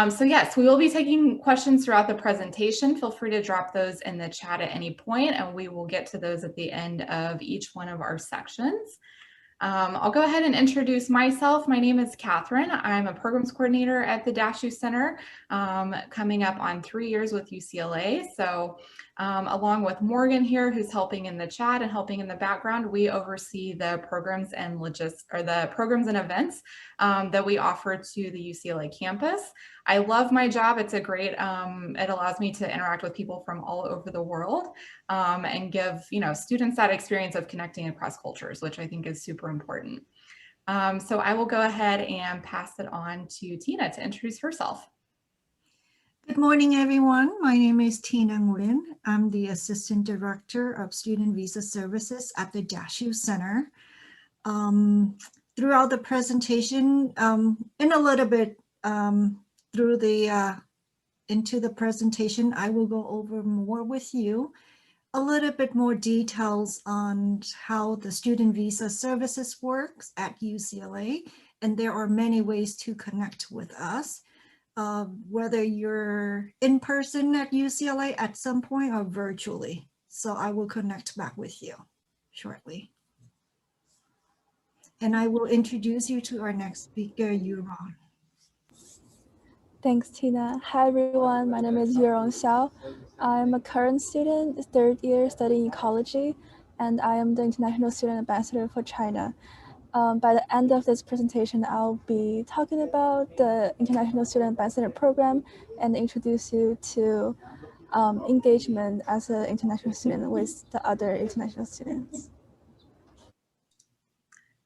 So yes, we will be taking questions throughout the presentation. Feel free to drop those in the chat at any point, and we will get to those at the end of each one of our sections. I'll go ahead and introduce myself. My name is Catherine. I'm a programs coordinator at the Dashew Center, coming up on 3 years with UCLA. So along with Morgan here, who's helping in the chat and helping in the background, we oversee the programs and the programs and events that we offer to the UCLA campus. I love my job. It's a great, it allows me to interact with people from all over the world and give, students that experience of connecting across cultures, which I think is super important. So I will go ahead and pass it on to Tina to introduce herself. Good morning, everyone. My name is Tina Nguyen. I'm the Assistant Director of Student Visa Services at the Dashew Center. Throughout the presentation, in a little bit into the presentation, I will go over more with you, a little bit more details on how the Student Visa Services works at UCLA, and there are many ways to connect with us. Whether you're in person at UCLA at some point or virtually. So I will connect back with you shortly. And I will introduce you to our next speaker, Yuron. Thanks, Tina. Hi, everyone. My name is Yuron Xiao. I'm a current student, third year studying ecology, and I am the International Student Ambassador for China. By the end of this presentation, I'll be talking about the International Student Ambassador Program and introduce you to engagement as an international student with the other international students.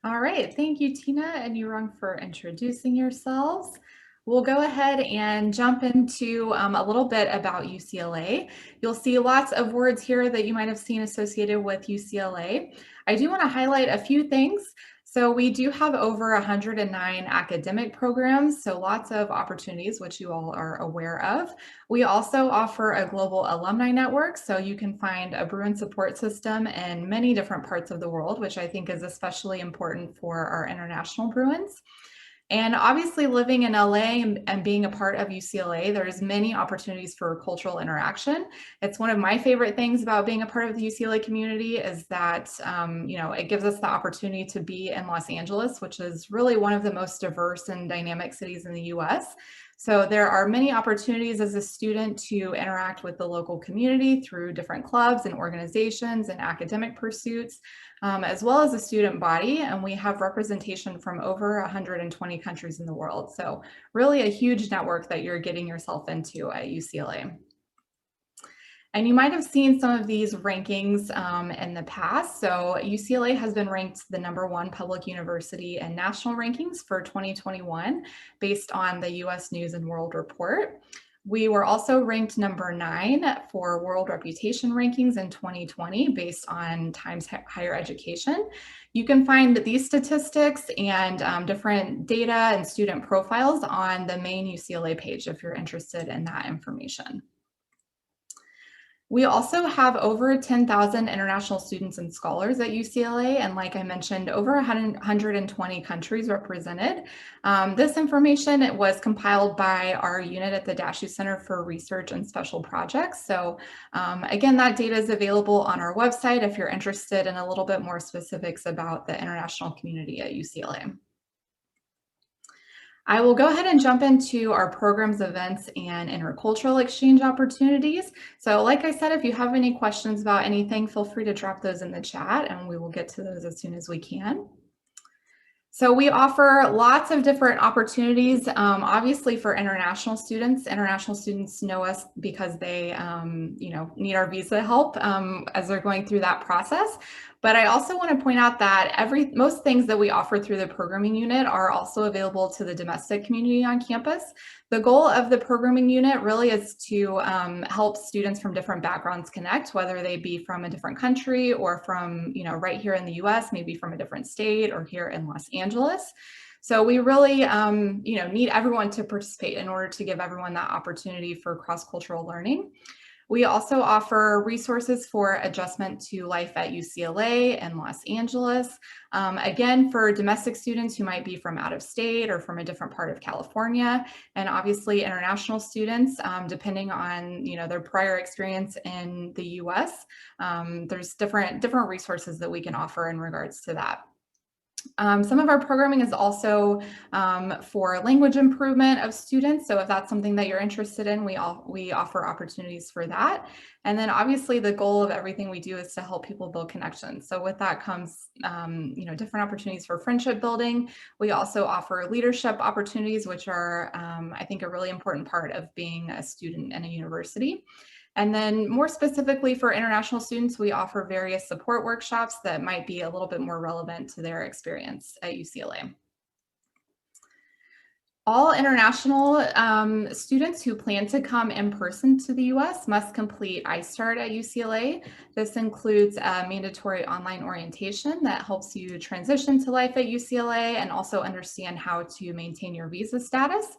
All right, thank you, Tina and Yurong, for introducing yourselves. We'll go ahead and jump into a little bit about UCLA. You'll see lots of words here that you might have seen associated with UCLA. I do want to highlight a few things. So we do have over 109 academic programs, so lots of opportunities, which you all are aware of. We also offer a global alumni network, so you can find a Bruin support system in many different parts of the world, which I think is especially important for our international Bruins. And obviously living in LA and being a part of UCLA, there's many opportunities for cultural interaction. It's one of my favorite things about being a part of the UCLA community is that, it gives us the opportunity to be in Los Angeles, which is really one of the most diverse and dynamic cities in the US. So there are many opportunities as a student to interact with the local community through different clubs and organizations and academic pursuits, as well as a student body. And we have representation from over 120 countries in the world. So really a huge network that you're getting yourself into at UCLA. And you might have seen some of these rankings in the past. So UCLA has been ranked the #1 public university in national rankings for 2021 based on the US News and World Report. We were also ranked #9 for World Reputation Rankings in 2020 based on Times Higher Education. You can find these statistics and different data and student profiles on the main UCLA page if you're interested in that information. We also have over 10,000 international students and scholars at UCLA, and like I mentioned, over 120 countries represented. This information was compiled by our unit at the Dashew Center for Research and Special Projects. So again, that data is available on our website if you're interested in a little bit more specifics about the international community at UCLA. I will go ahead and jump into our programs, events, and intercultural exchange opportunities. So like I said, if you have any questions about anything, feel free to drop those in the chat and we will get to those as soon as we can. So we offer lots of different opportunities, obviously for international students. International students know us because they need our visa help as they're going through that process. But I also want to point out that most things that we offer through the programming unit are also available to the domestic community on campus. The goal of the programming unit really is to help students from different backgrounds connect, whether they be from a different country or from, right here in the US, maybe from a different state or here in Los Angeles. So we really, need everyone to participate in order to give everyone that opportunity for cross-cultural learning. We also offer resources for adjustment to life at UCLA and Los Angeles. Again, for domestic students who might be from out of state or from a different part of California, and obviously international students, depending on their prior experience in the US. There's different resources that we can offer in regards to that. Some of our programming is also for language improvement of students. So if that's something that you're interested in, we offer opportunities for that. And then obviously the goal of everything we do is to help people build connections. So with that comes, different opportunities for friendship building. We also offer leadership opportunities, which are, I think, a really important part of being a student in a university. And then more specifically for international students, we offer various support workshops that might be a little bit more relevant to their experience at UCLA. All international students who plan to come in person to the US must complete iStart at UCLA. This includes a mandatory online orientation that helps you transition to life at UCLA and also understand how to maintain your visa status.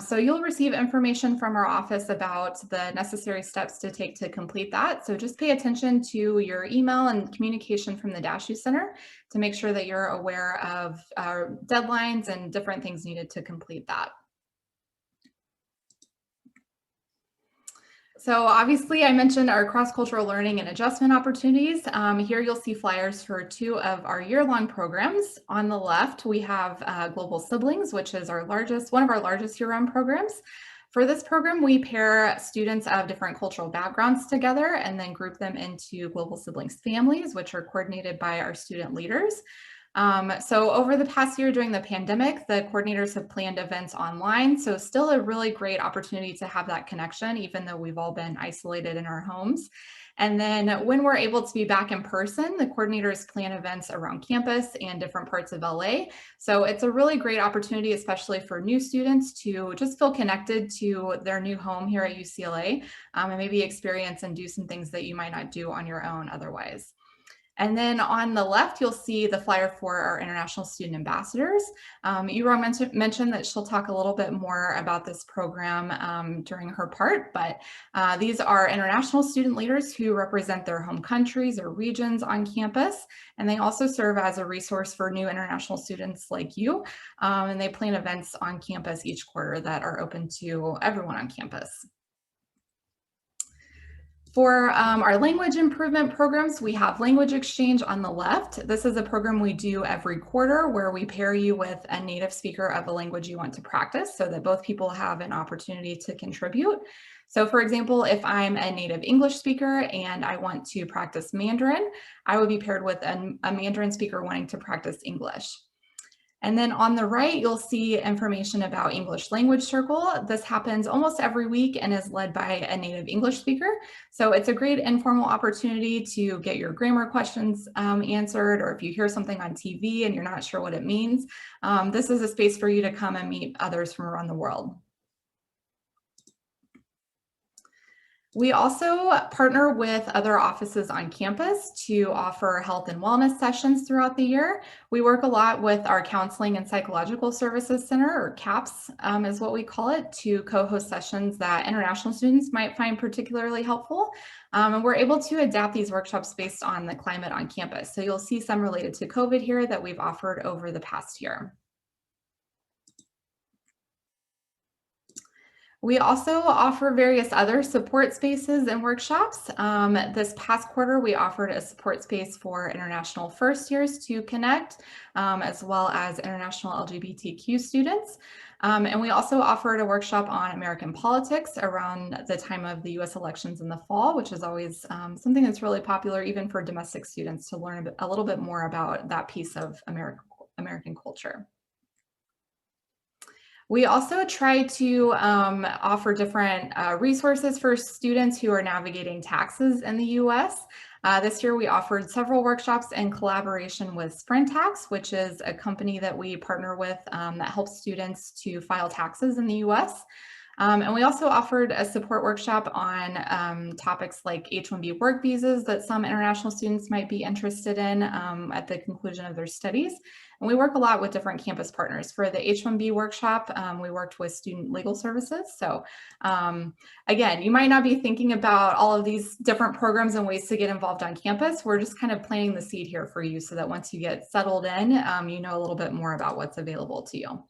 So you'll receive information from our office about the necessary steps to take to complete that. So just pay attention to your email and communication from the Dashew Center to make sure that you're aware of our deadlines and different things needed to complete that. So obviously I mentioned our cross-cultural learning and adjustment opportunities. Here you'll see flyers for 2 of our year-long programs. On the left, we have Global Siblings, which is one of our largest year-round programs. For this program, we pair students of different cultural backgrounds together and then group them into Global Siblings families, which are coordinated by our student leaders. So over the past year during the pandemic, the coordinators have planned events online. So still a really great opportunity to have that connection, even though we've all been isolated in our homes. And then when we're able to be back in person, the coordinators plan events around campus and different parts of LA. So it's a really great opportunity, especially for new students, to just feel connected to their new home here at UCLA and maybe experience and do some things that you might not do on your own otherwise. And then on the left, you'll see the flyer for our international student ambassadors. Yurong mentioned that she'll talk a little bit more about this program during her part, but these are international student leaders who represent their home countries or regions on campus. And they also serve as a resource for new international students like you. And they plan events on campus each quarter that are open to everyone on campus. For our language improvement programs, we have Language Exchange on the left. This is a program we do every quarter where we pair you with a native speaker of a language you want to practice so that both people have an opportunity to contribute. So for example, if I'm a native English speaker and I want to practice Mandarin, I would be paired with a Mandarin speaker wanting to practice English. And then on the right, you'll see information about English Language Circle. This happens almost every week and is led by a native English speaker. So it's a great informal opportunity to get your grammar questions answered, or if you hear something on TV and you're not sure what it means, this is a space for you to come and meet others from around the world. We also partner with other offices on campus to offer health and wellness sessions throughout the year. We work a lot with our Counseling and Psychological Services Center, or CAPS is what we call it, to co-host sessions that international students might find particularly helpful. And we're able to adapt these workshops based on the climate on campus. So you'll see some related to COVID here that we've offered over the past year. We also offer various other support spaces and workshops. This past quarter, we offered a support space for international first years to connect, as well as international LGBTQ students. And we also offered a workshop on American politics around the time of the US elections in the fall, which is always something that's really popular even for domestic students to learn a little bit more about that piece of American culture. We also try to offer different resources for students who are navigating taxes in the US. This year we offered several workshops in collaboration with SprintTax, which is a company that we partner with that helps students to file taxes in the US. And we also offered a support workshop on topics like H-1B work visas that some international students might be interested in at the conclusion of their studies. And we work a lot with different campus partners. For the H-1B workshop, we worked with Student Legal Services. So again, you might not be thinking about all of these different programs and ways to get involved on campus. We're just kind of planting the seed here for you so that once you get settled in, you know a little bit more about what's available to you.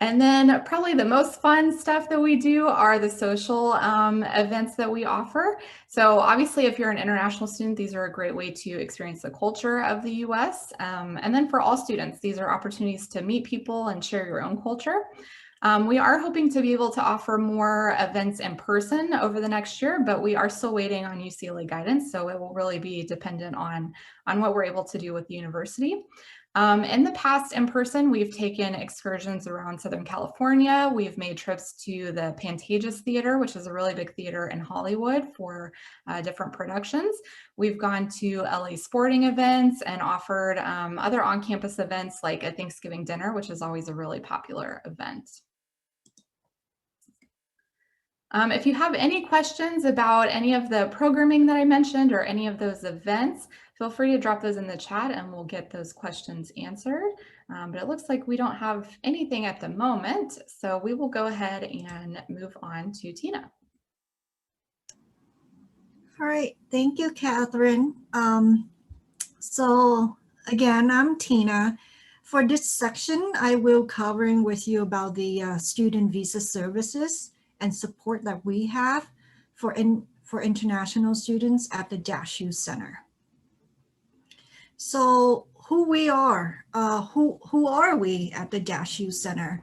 And then probably the most fun stuff that we do are the social events that we offer. So obviously, if you're an international student, these are a great way to experience the culture of the US. And then for all students, these are opportunities to meet people and share your own culture. We are hoping to be able to offer more events in person over the next year, but we are still waiting on UCLA guidance. So it will really be dependent on what we're able to do with the university. In the past, in person, we've taken excursions around Southern California. We've made trips to the Pantages Theater, which is a really big theater in Hollywood for different productions. We've gone to LA sporting events and offered other on-campus events like a Thanksgiving dinner, which is always a really popular event. If you have any questions about any of the programming that I mentioned or any of those events, feel free to drop those in the chat and we'll get those questions answered. But it looks like we don't have anything at the moment, so we will go ahead and move on to Tina. All right, thank you, Catherine. So again, I'm Tina. For this section, I will covering with you about the student visa services and support that we have for international students at the Dashew Center. So who we are, who are we at the Dashew Center?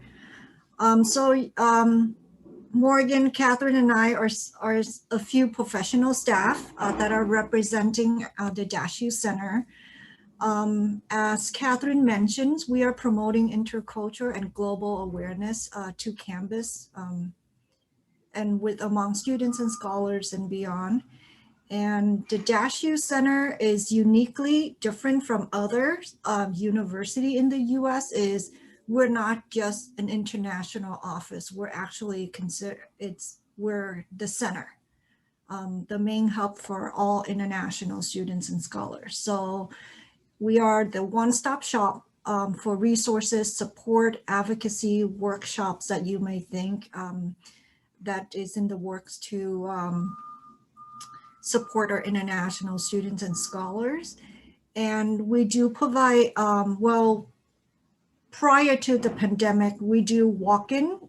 Morgan, Catherine, and I are a few professional staff that are representing the Dashew Center. As Catherine mentioned, we are promoting intercultural and global awareness to campus and among students and scholars and beyond. And the Dashew Center is uniquely different from other universities in the US. Is we're not just an international office. We're actually we're the center, the main hub for all international students and scholars. So we are the one-stop shop for resources, support, advocacy, workshops that you may think that is in the works to support our international students and scholars. And we do provide, well, prior to the pandemic, we do walk-in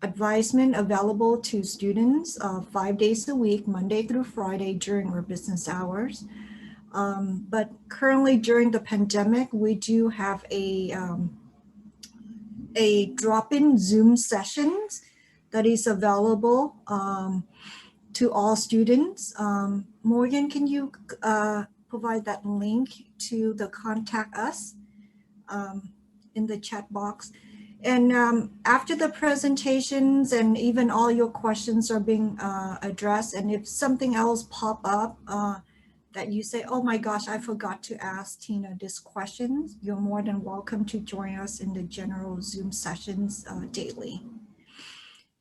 advisement available to students 5 days a week, Monday through Friday during our business hours. But currently during the pandemic, we do have a drop-in Zoom sessions that is available to all students. Morgan, can you provide that link to the contact us in the chat box? And after the presentations and even all your questions are being addressed, and if something else pop up that you say, oh my gosh, I forgot to ask Tina this question, you're more than welcome to join us in the general Zoom sessions daily.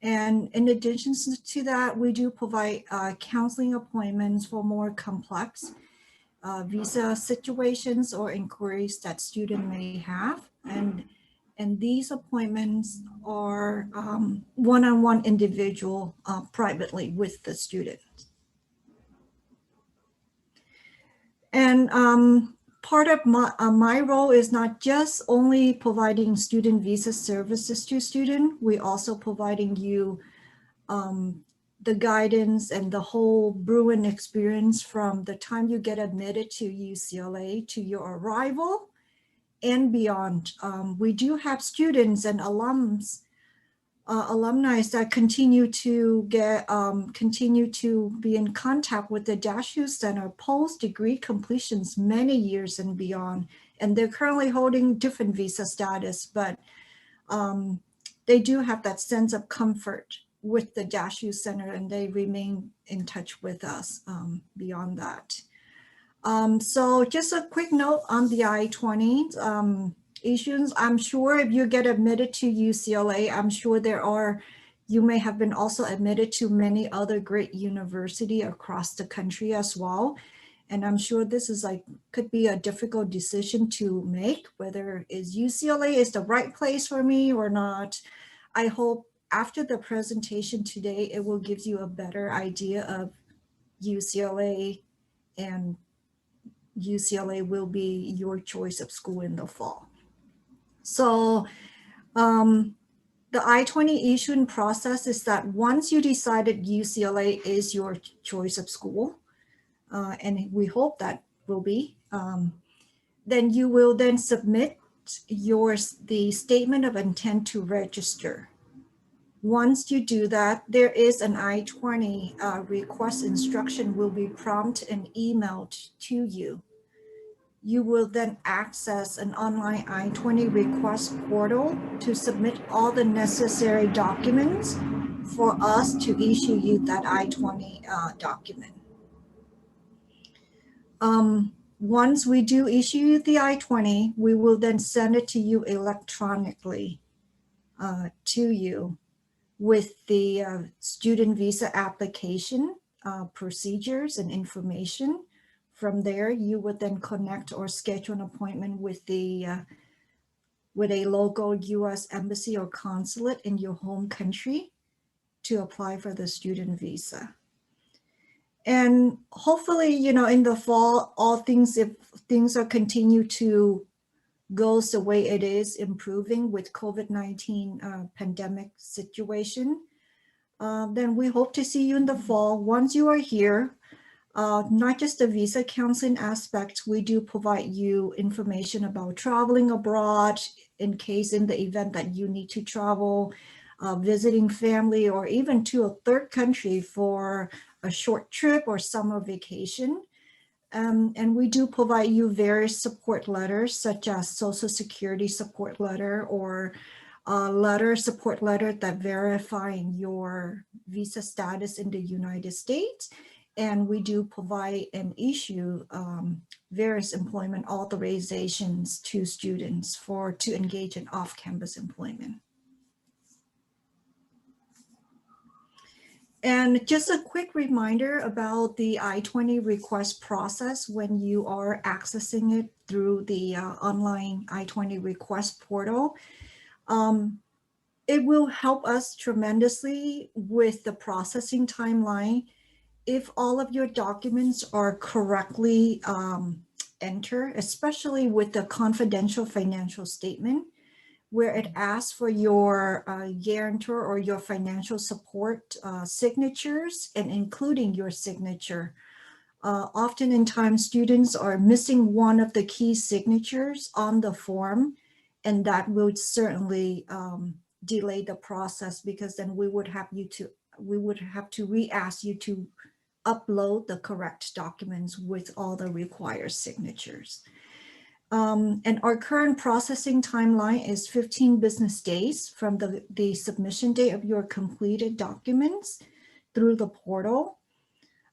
And in addition to that, we do provide counseling appointments for more complex visa situations or inquiries that student may have. And these appointments are one-on-one individual privately with the student. And part of my role is not just only providing student visa services to students, we also providing you the guidance and the whole Bruin experience from the time you get admitted to UCLA to your arrival and beyond. We do have students and alumni that continue to be in contact with the Dashew Center post-degree completions many years and beyond. And they're currently holding different visa status, but they do have that sense of comfort with the Dashew Center and they remain in touch with us beyond that. So just a quick note on the I-20. issues. I'm sure if you get admitted to UCLA, I'm sure you may have been also admitted to many other great university across the country as well. And I'm sure this is could be a difficult decision to make, whether UCLA is the right place for me or not. I hope after the presentation today, it will give you a better idea of UCLA, and UCLA will be your choice of school in the fall. So the I-20 issuing process is that once you decided UCLA is your choice of school, and we hope that will be, then you will then submit the statement of intent to register. Once you do that, there is an I-20 request instruction will be prompted and emailed to you. You will then access an online I-20 request portal to submit all the necessary documents for us to issue you that I-20 document. Once we do issue the I-20, we will then send it to you electronically to you with the student visa application procedures and information. From there, you would then connect or schedule an appointment with a local U.S. embassy or consulate in your home country to apply for the student visa. And hopefully, in the fall, if things are continue to go the way it is, improving with COVID-19 pandemic situation, then we hope to see you in the fall. Once you are here, not just the visa counseling aspect, we do provide you information about traveling abroad in the event that you need to travel, visiting family, or even to a third country for a short trip or summer vacation. And we do provide you various support letters, such as Social Security support letter or support letter that verifying your visa status in the United States. And we do provide and issue various employment authorizations to students to engage in off-campus employment. And just a quick reminder about the I-20 request process when you are accessing it through the online I-20 request portal. It will help us tremendously with the processing timeline. If all of your documents are correctly entered, especially with the confidential financial statement, where it asks for your guarantor or your financial support signatures and including your signature. Often in time, students are missing one of the key signatures on the form, and that will certainly delay the process, because then we would have to re-ask you to upload the correct documents with all the required signatures. And our current processing timeline is 15 business days from the submission date of your completed documents through the portal.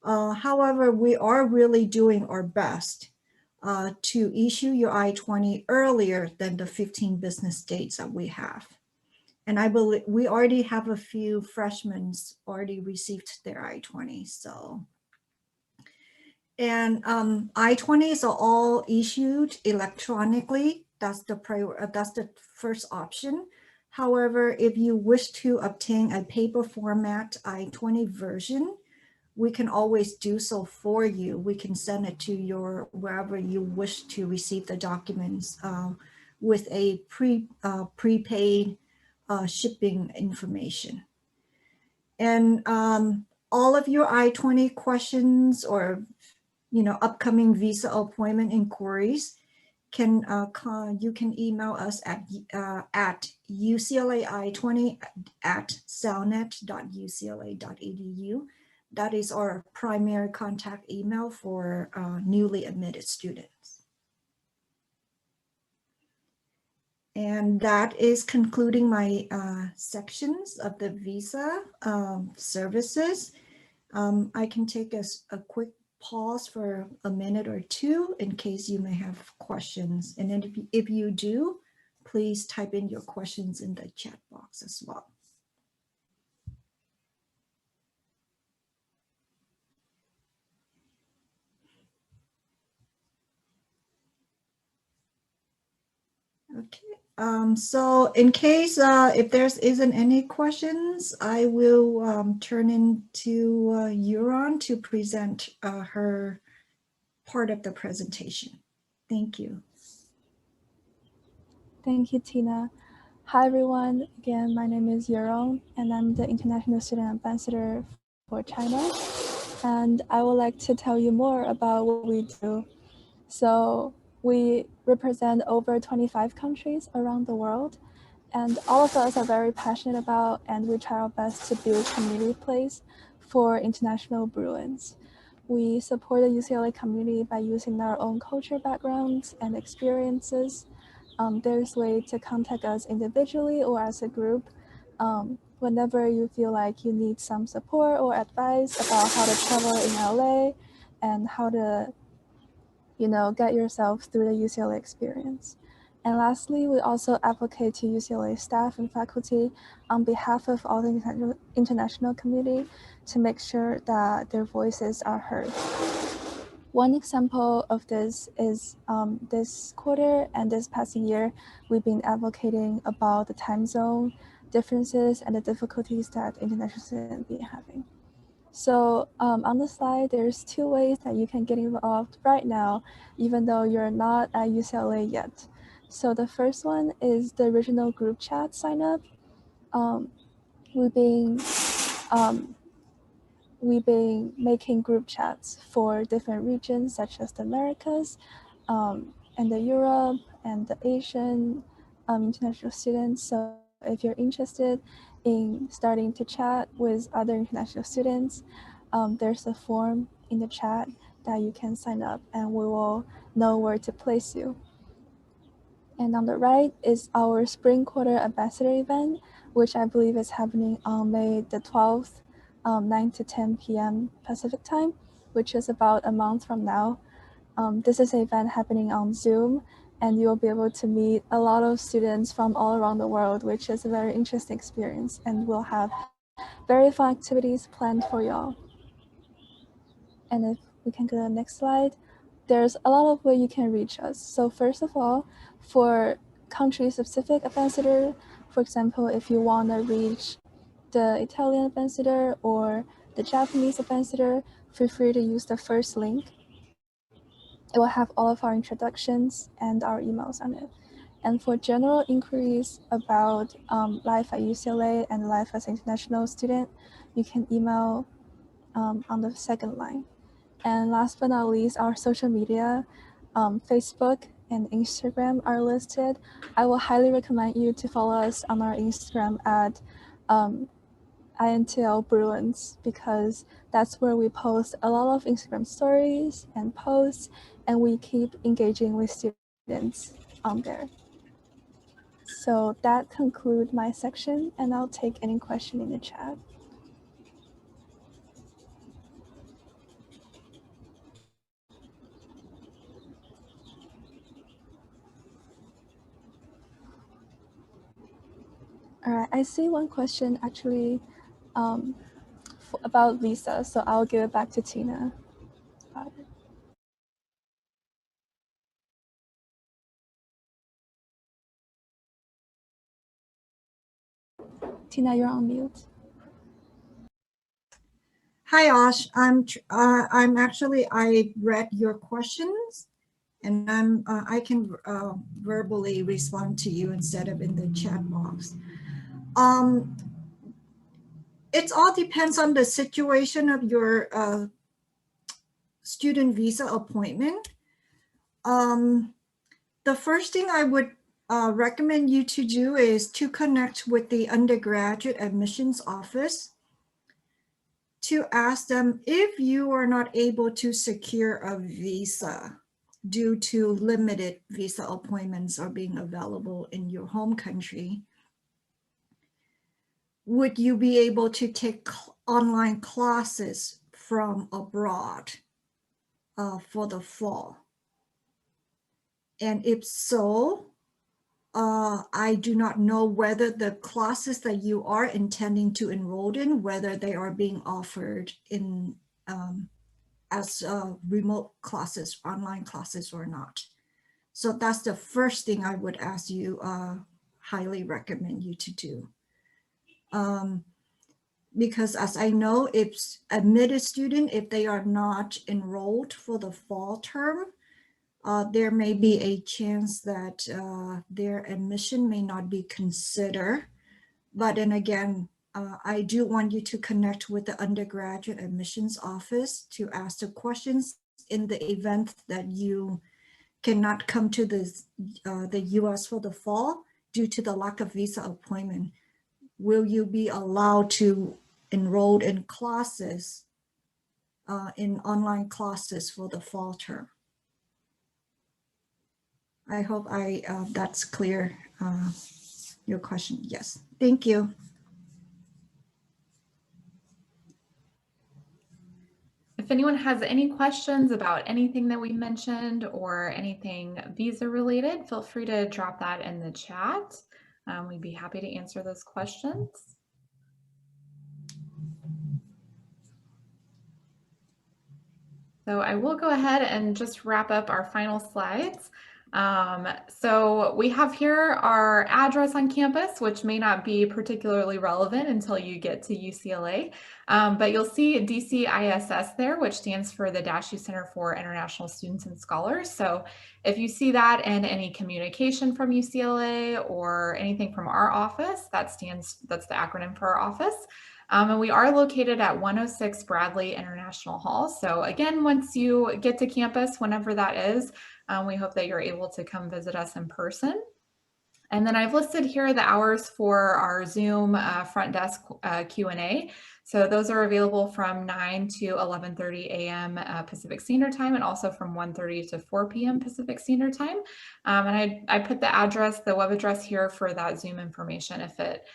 However, we are really doing our best to issue your I-20 earlier than the 15 business days that we have. And I believe we already have a few freshmen already received their I-20. So, and I-20s are all issued electronically. That's the first option. However, if you wish to obtain a paper format I-20 version, we can always do so for you. We can send it to wherever you wish to receive the documents with a prepaid shipping information. And all of your I-20 questions or upcoming visa appointment inquiries you can email us at uclai20@salnet.ucla.edu. That is our primary contact email for newly admitted students. And that is concluding my sections of the visa services. I can take a quick pause for a minute or two in case you may have questions. And then if you do, please type in your questions in the chat box as well. Okay, so in case if there isn't any questions, I will turn into Euron to present her part of the presentation. Thank you. Thank you, Tina. Hi, everyone. Again, my name is Yurong, and I'm the International Student Ambassador for China. And I would like to tell you more about what we do. So we represent over 25 countries around the world, and all of us are very passionate about, and we try our best to build community place for international Bruins. We support the UCLA community by using our own culture backgrounds and experiences. There's way to contact us individually or as a group whenever you feel like you need some support or advice about how to travel in LA and how to, get yourself through the UCLA experience. And lastly, we also advocate to UCLA staff and faculty on behalf of all the international community to make sure that their voices are heard. One example of this is this quarter and this past year, we've been advocating about the time zone differences and the difficulties that international students be having. So on the slide, there's 2 ways that you can get involved right now, even though you're not at UCLA yet. So the first one is the original group chat sign up. We've been making group chats for different regions such as the Americas and the Europe and the Asian international students. So if you're interested in starting to chat with other international students, there's a form in the chat that you can sign up and we will know where to place you. And on the right is our spring quarter ambassador event, which I believe is happening on May the 12th, 9 to 10 p.m. Pacific time, which is about a month from now. This is an event happening on Zoom, and you'll be able to meet a lot of students from all around the world, which is a very interesting experience, and we'll have very fun activities planned for y'all. And if we can go to the next slide, there's a lot of ways you can reach us. So first of all, for country-specific ambassador, for example, if you want to reach the Italian ambassador or the Japanese ambassador, feel free to use the first link. It will have all of our introductions and our emails on it. And for general inquiries about life at UCLA and life as an international student, you can email on the second line. And last but not least, our social media, Facebook and Instagram are listed. I will highly recommend you to follow us on our Instagram at INTL Bruins, because that's where we post a lot of Instagram stories and posts, and we keep engaging with students on there. So that concludes my section, and I'll take any question in the chat. All right, I see one question actually about visa, so I'll give it back to Tina. Tina, you're on mute. Hi, Ash. I read your questions, and I can verbally respond to you instead of in the chat box. It all depends on the situation of your student visa appointment. The first thing I would recommend you to do is to connect with the undergraduate admissions office to ask them if you are not able to secure a visa due to limited visa appointments are being available in your home country. Would you be able to take online classes from abroad for the fall? And if so, I do not know whether the classes that you are intending to enroll in, whether they are being offered in as remote classes, online classes or not. So that's the first thing I would ask you, highly recommend you to do. Because as I know, if admitted student, if they are not enrolled for the fall term, there may be a chance that their admission may not be considered. But then again, I do want you to connect with the undergraduate admissions office to ask the questions in the event that you cannot come to the US for the fall due to the lack of visa appointment. Will you be allowed to enroll in classes, in online classes for the fall term? I hope that's clear, your question. Yes, thank you. If anyone has any questions about anything that we mentioned or anything visa related, feel free to drop that in the chat. We'd be happy to answer those questions. So I will go ahead and just wrap up our final slides. So we have here our address on campus, which may not be particularly relevant until you get to UCLA, but you'll see DCISS there, which stands for the Dashew Center for International Students and Scholars. So if you see that in any communication from UCLA or anything from our office, that's the acronym for our office. And we are located at 106 Bradley International Hall. So again, once you get to campus, whenever that is, we hope that you're able to come visit us in person. And then I've listed here the hours for our Zoom front desk Q&A. So those are available from 9 to 11:30 a.m. Pacific Standard Time, and also from 1:30 to 4 p.m. Pacific Standard Time. And I put the address, the web address here for that Zoom information if it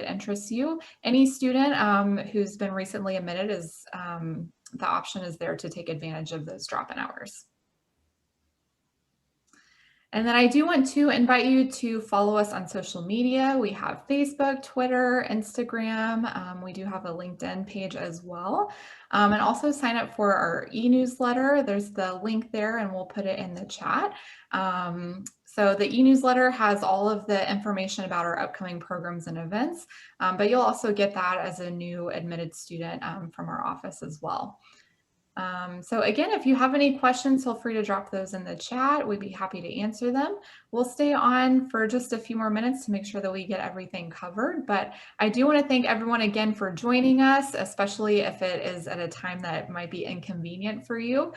interests you. Any student who's been recently admitted is the option is there to take advantage of those drop-in hours. And then I do want to invite you to follow us on social media. We have Facebook, Twitter, Instagram. We do have a LinkedIn page as well. And also sign up for our e-newsletter. There's the link there and we'll put it in the chat. So the e-newsletter has all of the information about our upcoming programs and events, but you'll also get that as a new admitted student from our office as well. So again, if you have any questions, feel free to drop those in the chat. We'd be happy to answer them. We'll stay on for just a few more minutes to make sure that we get everything covered. But I do want to thank everyone again for joining us, especially if it is at a time that might be inconvenient for you.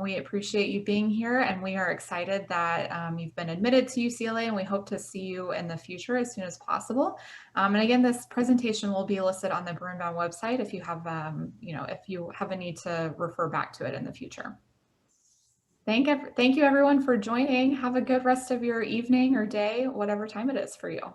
We appreciate you being here, and we are excited that you've been admitted to UCLA, and we hope to see you in the future as soon as possible. And again, this presentation will be listed on the Bruin website if you have, if you have a need to refer back to it in the future. Thank you everyone for joining. Have a good rest of your evening or day, whatever time it is for you.